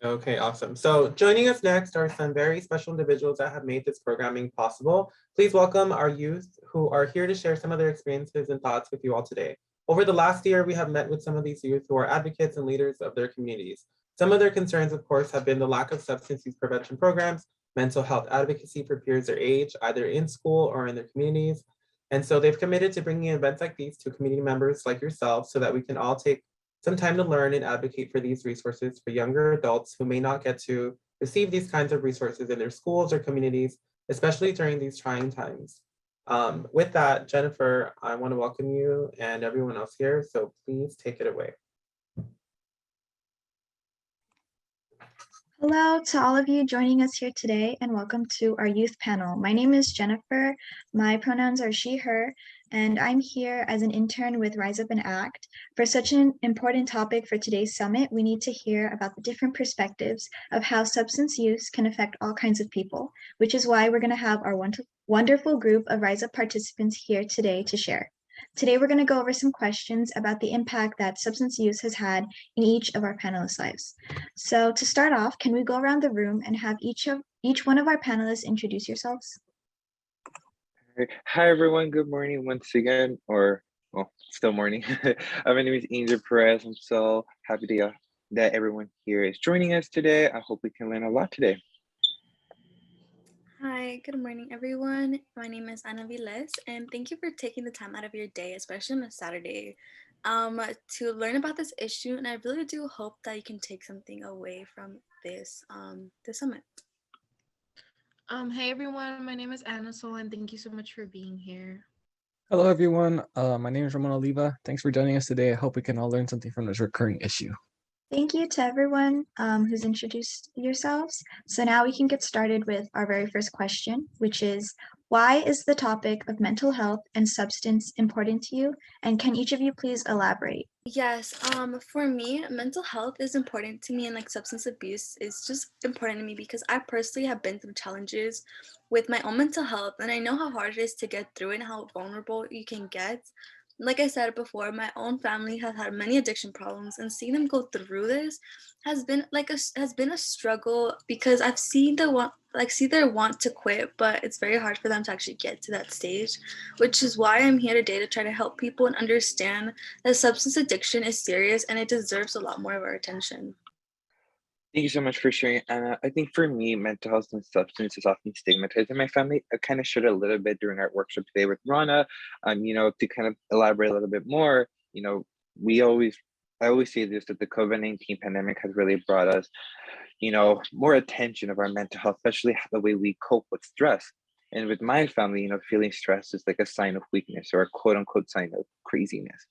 Okay, awesome. So joining us next are some very special individuals that have made this programming possible. Please welcome our youth who are here to share some of their experiences and thoughts with you all today. Over the last year, we have met with some of these youth who are advocates and leaders of their communities. Some of their concerns, of course, have been the lack of substance use prevention programs, mental health advocacy for peers their age, either in school or in their communities. And so they've committed to bringing events like these to community members like yourself so that we can all take some time to learn and advocate for these resources for younger adults who may not get to receive these kinds of resources in their schools or communities, especially during these trying times. With that, Jennifer, I want to welcome you and everyone else here, so please take it away. Hello to all of you joining us here today and welcome to our youth panel. My name is Jennifer. My pronouns are she, her, and I'm here as an intern with Rise Up and Act. For such an important topic for today's summit, we need to hear about the different perspectives of how substance use can affect all kinds of people, which is why we're going to have our wonderful group of Rise Up participants here today to share. Today, we're going to go over some questions about the impact that substance use has had in each of our panelists' lives. So to start off, can we go around the room and have each one of our panelists introduce yourselves? Hi everyone, good morning once again, or well, still morning. My name is Angel Perez. I'm so happy that everyone here is joining us today. I hope we can learn a lot today. Hi, good morning everyone. My name is Ana Viles and thank you for taking the time out of your day, especially on a Saturday, to learn about this issue. And I really do hope that you can take something away from this summit. Hey everyone, my name is Anna Sol and thank you so much for being here. Hello everyone, my name is Ramon Oliva. Thanks for joining us today. I hope we can all learn something from this recurring issue. Thank you to everyone who's introduced yourselves. So now we can get started with our very first question, which is, why is the topic of mental health and substance important to you? And can each of you please elaborate? Yes, for me, mental health is important to me, and like substance abuse is just important to me because I personally have been through challenges with my own mental health, and I know how hard it is to get through it and how vulnerable you can get. Like I said before, my own family has had many addiction problems, and seeing them go through this has been a struggle because I've seen see their want to quit, but it's very hard for them to actually get to that stage, which is why I'm here today to try to help people and understand that substance addiction is serious and it deserves a lot more of our attention. Thank you so much for sharing, Anna. I think for me, mental health and substance is often stigmatized in my family. I kind of shared a little bit during our workshop today with Rana. To kind of elaborate a little bit more, we always, I always say this, that the COVID-19 pandemic has really brought us, more attention of our mental health, especially the way we cope with stress. And with my family, feeling stressed is like a sign of weakness or a quote unquote sign of craziness.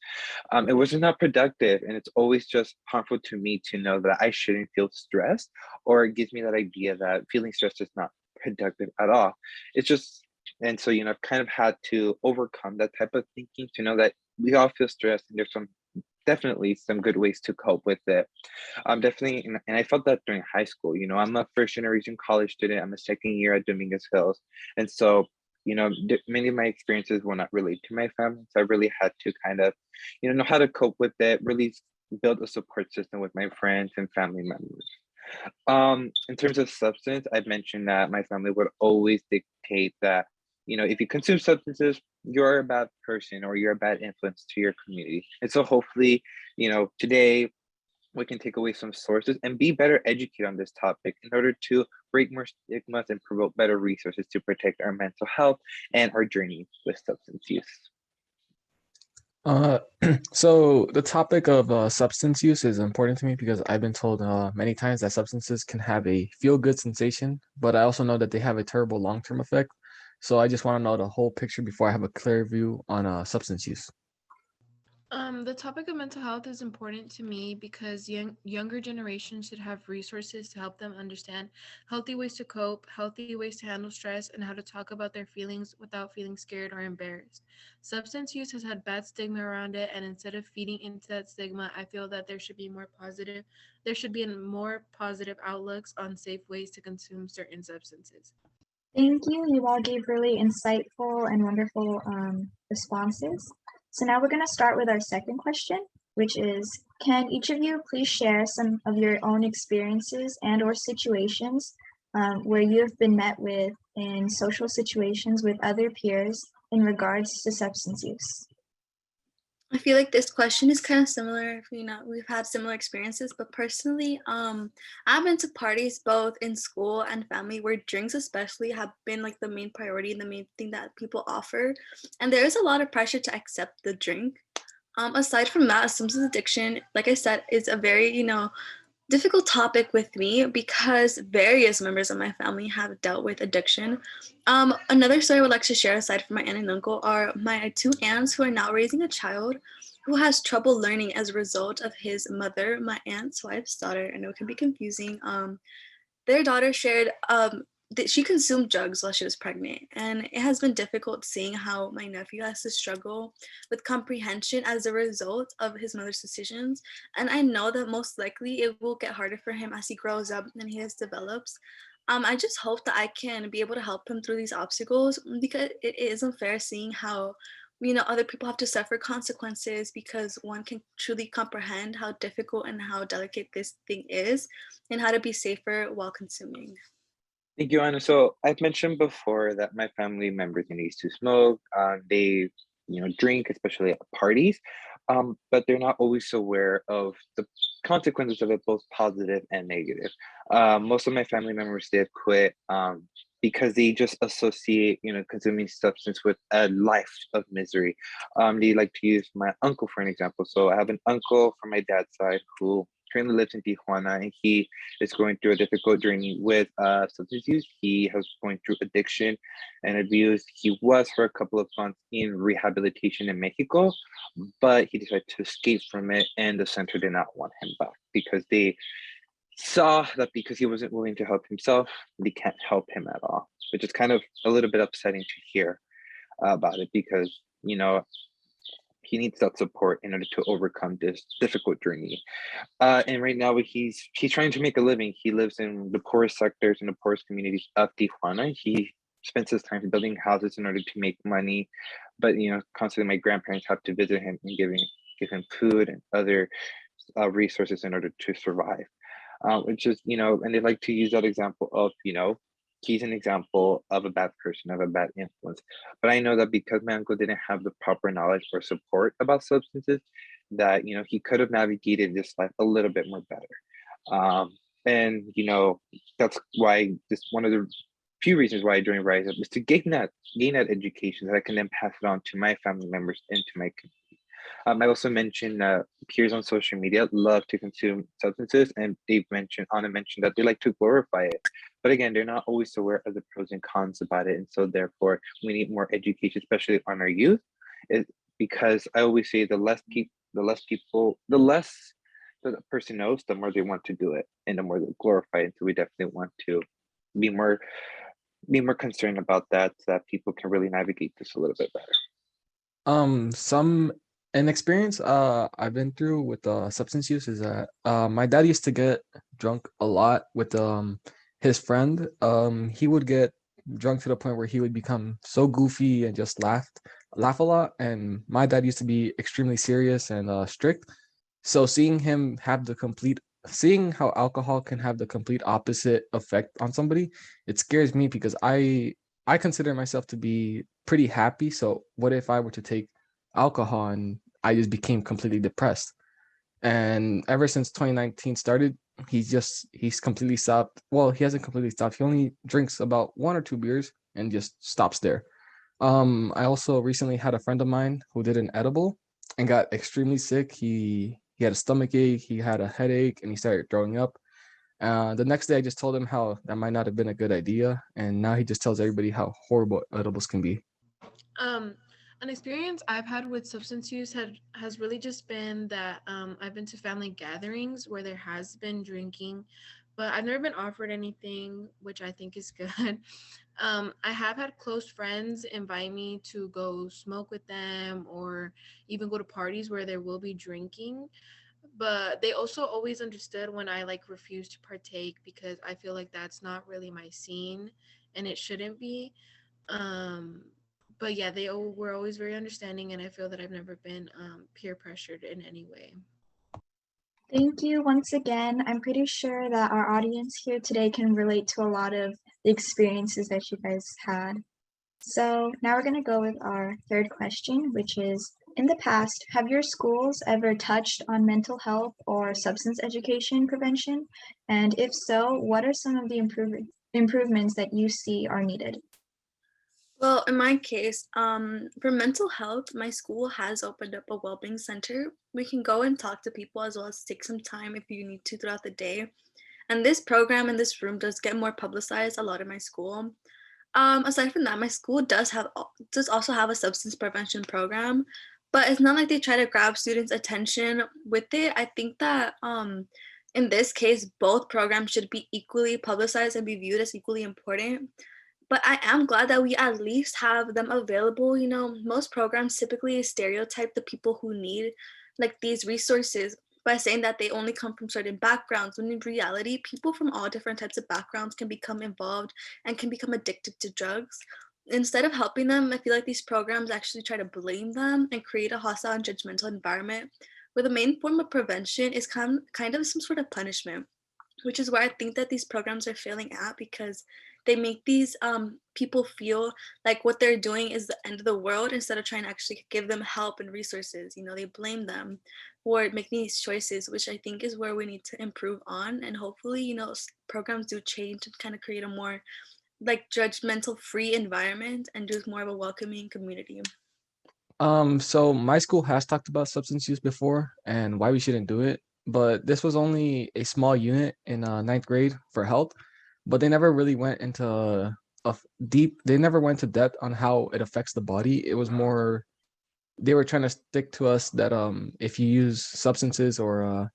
It was not productive, and it's always just harmful to me to know that I shouldn't feel stressed, or it gives me that idea that feeling stressed is not productive at all. It's just, and so, I've kind of had to overcome that type of thinking to know that we all feel stressed and there's definitely some good ways to cope with it. Definitely, and I felt that during high school. I'm a first generation college student. I'm a second year at Dominguez Hills, and so many of my experiences will not relate to my family. So I really had to kind of, know how to cope with it. Really build a support system with my friends and family members. In terms of substance, I've mentioned that my family would always dictate that, if you consume substances, you're a bad person or you're a bad influence to your community. And so hopefully, today we can take away some sources and be better educated on this topic in order to break more stigmas and promote better resources to protect our mental health and our journey with substance use. So the topic of substance use is important to me because I've been told many times that substances can have a feel-good sensation, but I also know that they have a terrible long-term effect. So I just want to know the whole picture before I have a clear view on substance use. The topic of mental health is important to me because younger generations should have resources to help them understand healthy ways to cope, healthy ways to handle stress, and how to talk about their feelings without feeling scared or embarrassed. Substance use has had bad stigma around it, and instead of feeding into that stigma, I feel that there should be more positive outlooks on safe ways to consume certain substances. Thank you. You all gave really insightful and wonderful responses. So now we're going to start with our second question. which is, can each of you please share some of your own experiences and or situations where you have been met with in social situations with other peers in regards to substance use? I feel like this question is kind of similar. We've had similar experiences, but personally, I've been to parties both in school and family where drinks, especially, have been like the main priority and the main thing that people offer. And there is a lot of pressure to accept the drink. Aside from that, substance addiction, like I said, is a very, difficult topic with me because various members of my family have dealt with addiction. Another story I would like to share aside from my aunt and uncle are my two aunts who are now raising a child who has trouble learning as a result of his mother, my aunt's wife's daughter. I know it can be confusing. Their daughter shared that she consumed drugs while she was pregnant, and it has been difficult seeing how my nephew has to struggle with comprehension as a result of his mother's decisions. And I know that most likely it will get harder for him as he grows up and he develops. I just hope that I can be able to help him through these obstacles because it isn't fair seeing how other people have to suffer consequences because one can truly comprehend how difficult and how delicate this thing is and how to be safer while consuming. Thank you, Anna. So I've mentioned before that my family members used to smoke. They, drink, especially at parties, but they're not always aware of the consequences of it, both positive and negative. Most of my family members did quit because they just associate, consuming substance with a life of misery. They like to use my uncle for an example. So I have an uncle from my dad's side who currently lives in Tijuana, and he is going through a difficult journey with substance use. He has going through addiction and abuse. He was for a couple of months in rehabilitation in Mexico, but he decided to escape from it, and the center did not want him back because they saw that because he wasn't willing to help himself, they can't help him at all, which is kind of a little bit upsetting to hear about it because, he needs that support in order to overcome this difficult journey. And right now he's trying to make a living. He lives in the poorest sectors in the poorest communities of Tijuana. He spends his time building houses in order to make money, but constantly my grandparents have to visit him and give him food and other resources in order to survive. Which is and they like to use that example of he's an example of a bad person, of a bad influence. But I know that because my uncle didn't have the proper knowledge or support about substances, that he could have navigated this life a little bit more better. And that's why this one of the few reasons why I joined Rise Up is to gain that education that I can then pass it on to my family members and to my community. I also mentioned peers on social media love to consume substances, and Anna mentioned that they like to glorify it. But again, they're not always aware of the pros and cons about it. And so therefore we need more education, especially on our youth. Because I always say the less the person knows, the more they want to do it and the more they glorify it. So we definitely want to be more concerned about that so that people can really navigate this a little bit better. Some an experience I've been through with substance use is that my dad used to get drunk a lot with his friend. He would get drunk to the point where he would become so goofy and just laugh a lot. And my dad used to be extremely serious and strict. So seeing how alcohol can have the complete opposite effect on somebody, it scares me because I consider myself to be pretty happy. So what if I were to take alcohol and I just became completely depressed? And ever since 2019 started, he's completely stopped. Well, he hasn't completely stopped. He only drinks about 1 or 2 beers and just stops there. I also recently had a friend of mine who did an edible and got extremely sick. He had a stomach ache, he had a headache, and he started throwing up. The next day, I just told him how that might not have been a good idea, and now he just tells everybody how horrible edibles can be. Um, an experience I've had with substance use has really just been that I've been to family gatherings where there has been drinking, but I've never been offered anything, which I think is good. I have had close friends invite me to go smoke with them or even go to parties where there will be drinking, but they also always understood when I like refused to partake because I feel like that's not really my scene and it shouldn't be. Um, but yeah, were always very understanding, and I feel that I've never been peer pressured in any way. Thank you once again. I'm pretty sure that our audience here today can relate to a lot of the experiences that you guys had. So now we're going to go with our third question, which is, in the past, have your schools ever touched on mental health or substance education prevention? And if so, what are some of the improvements that you see are needed? Well, in my case, for mental health, my school has opened up a well-being center. We can go and talk to people as well as take some time if you need to throughout the day. And this program in this room does get more publicized a lot in my school. Aside from that, my school does also have a substance prevention program, but it's not like they try to grab students' attention with it. I think that in this case, both programs should be equally publicized and be viewed as equally important. But I am glad that we at least have them available. You know, most programs typically stereotype the people who need like these resources by saying that they only come from certain backgrounds, when in reality, people from all different types of backgrounds can become involved and can become addicted to drugs. Instead of helping them, I feel like these programs actually try to blame them and create a hostile and judgmental environment where the main form of prevention is kind of some sort of punishment, which is where I think that these programs are failing at, because they make these people feel like what they're doing is the end of the world instead of trying to actually give them help and resources. You know, they blame them for making these choices, which I think is where we need to improve on. And hopefully, you know, programs do change and kind of create a more like judgmental free environment and just more of a welcoming community. So my school has talked about substance use before and why we shouldn't do it, but this was only a small unit in ninth grade for health, but they never really went into they never went to depth on how it affects the body. It was more, they were trying to stick to us that if you use substances or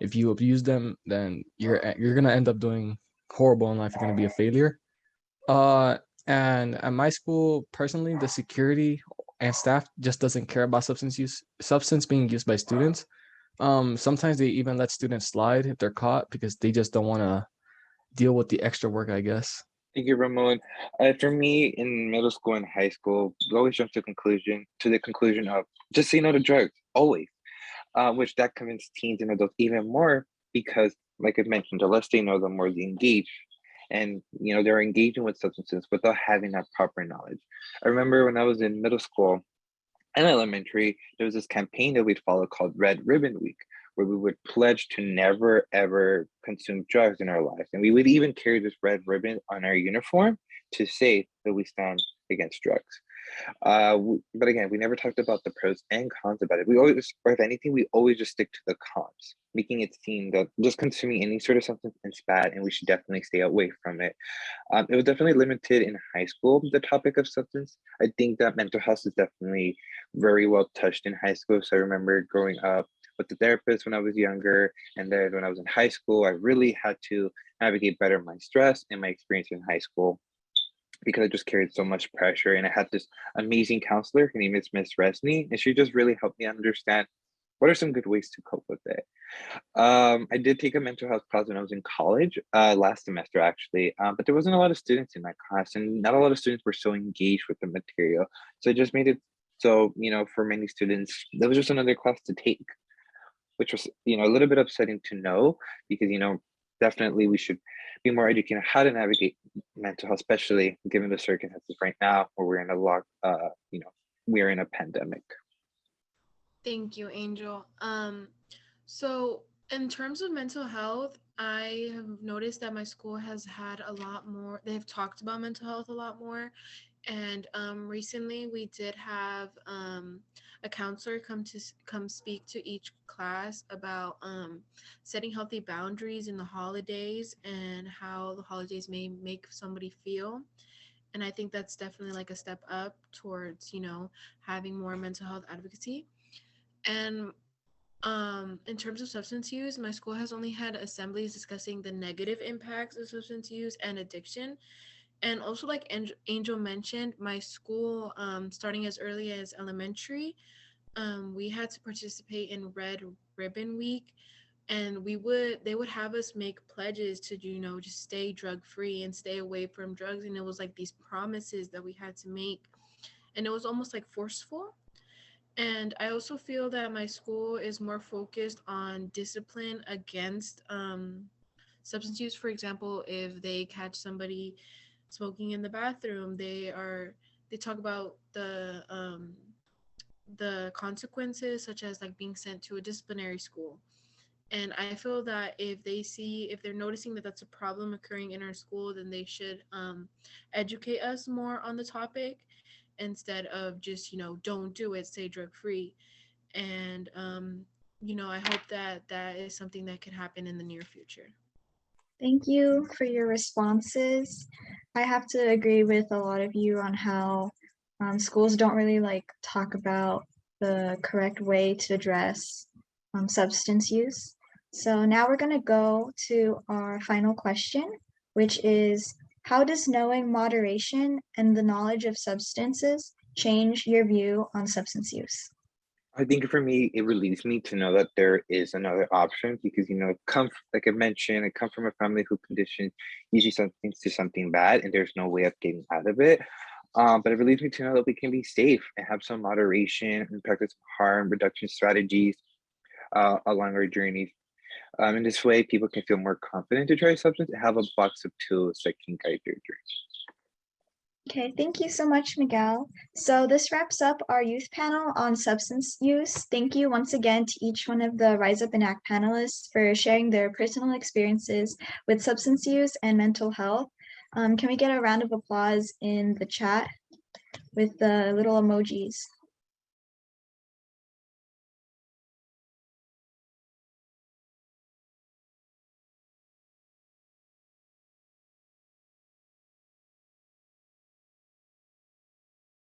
if you abuse them, then you're gonna end up doing horrible in life. You're gonna be a failure. Uh, and at my school, personally, the security and staff just doesn't care about substance being used by students. Sometimes they even let students slide if they're caught because they just don't want to deal with the extra work, I guess. Thank you, Ramon. For me, in middle school and high school, we always jump to the conclusion of just say no to drugs, always. Which that convinced teens and adults even more because, like I mentioned, the less they know, the more they engage. And they're engaging with substances without having that proper knowledge. I remember when I was in middle school and elementary, there was this campaign that we'd follow called Red Ribbon Week, where we would pledge to never ever consume drugs in our lives. And we would even carry this red ribbon on our uniform to say that we stand against drugs. But again, we never talked about the pros and cons about it. We always, or if anything, we always just stick to the cons, making it seem that just consuming any sort of substance is bad and we should definitely stay away from it. It was definitely limited in high school, the topic of substance. I think that mental health is definitely very well touched in high school. So I remember growing up with the therapist when I was younger, and then when I was in high school, I really had to navigate better my stress and my experience in high school because I just carried so much pressure. And I had this amazing counselor. Her name is Miss Resney, and she just really helped me understand what are some good ways to cope with it. I did take a mental health class when I was in college, last semester actually, but there wasn't a lot of students in that class, and not a lot of students were so engaged with the material. So it just made it so, for many students, that was just another class to take, which was, a little bit upsetting to know because, definitely we should be more educated on how to navigate mental health, especially given the circumstances right now where we're in a we're in a pandemic. Thank you, Angel. So in terms of mental health, I have noticed that my school has had a lot more, they've talked about mental health a lot more. And recently we did have a counselor come speak to each class about setting healthy boundaries in the holidays and how the holidays may make somebody feel. And I think that's definitely like a step up towards, having more mental health advocacy. And in terms of substance use, my school has only had assemblies discussing the negative impacts of substance use and addiction. And also, like Angel mentioned, my school, starting as early as elementary, we had to participate in Red Ribbon Week, and they would have us make pledges to, just stay drug free and stay away from drugs. And it was like these promises that we had to make. and it was almost like forceful. And I also feel that my school is more focused on discipline against substance use. For example, if they catch somebody smoking in the bathroom, they talk about the consequences, such as like being sent to a disciplinary school. And I feel that if they're noticing that that's a problem occurring in our school, then they should educate us more on the topic instead of just, don't do it, stay drug free. And, I hope that that is something that could happen in the near future. Thank you for your responses. I have to agree with a lot of you on how schools don't really like talk about the correct way to address substance use. So now we're going to go to our final question, which is, how does knowing moderation and the knowledge of substances change your view on substance use? I think for me, it relieves me to know that there is another option because, like I mentioned, I come from a family who conditions usually something to something bad, and there's no way of getting out of it. But it relieves me to know that we can be safe and have some moderation and practice harm reduction strategies along our journeys. In this way, people can feel more confident to try substance and have a box of tools that can guide their journey. Okay, thank you so much, Miguel. So this wraps up our youth panel on substance use. Thank you once again to each one of the Rise Up and Act panelists for sharing their personal experiences with substance use and mental health. Can we get a round of applause in the chat with the little emojis?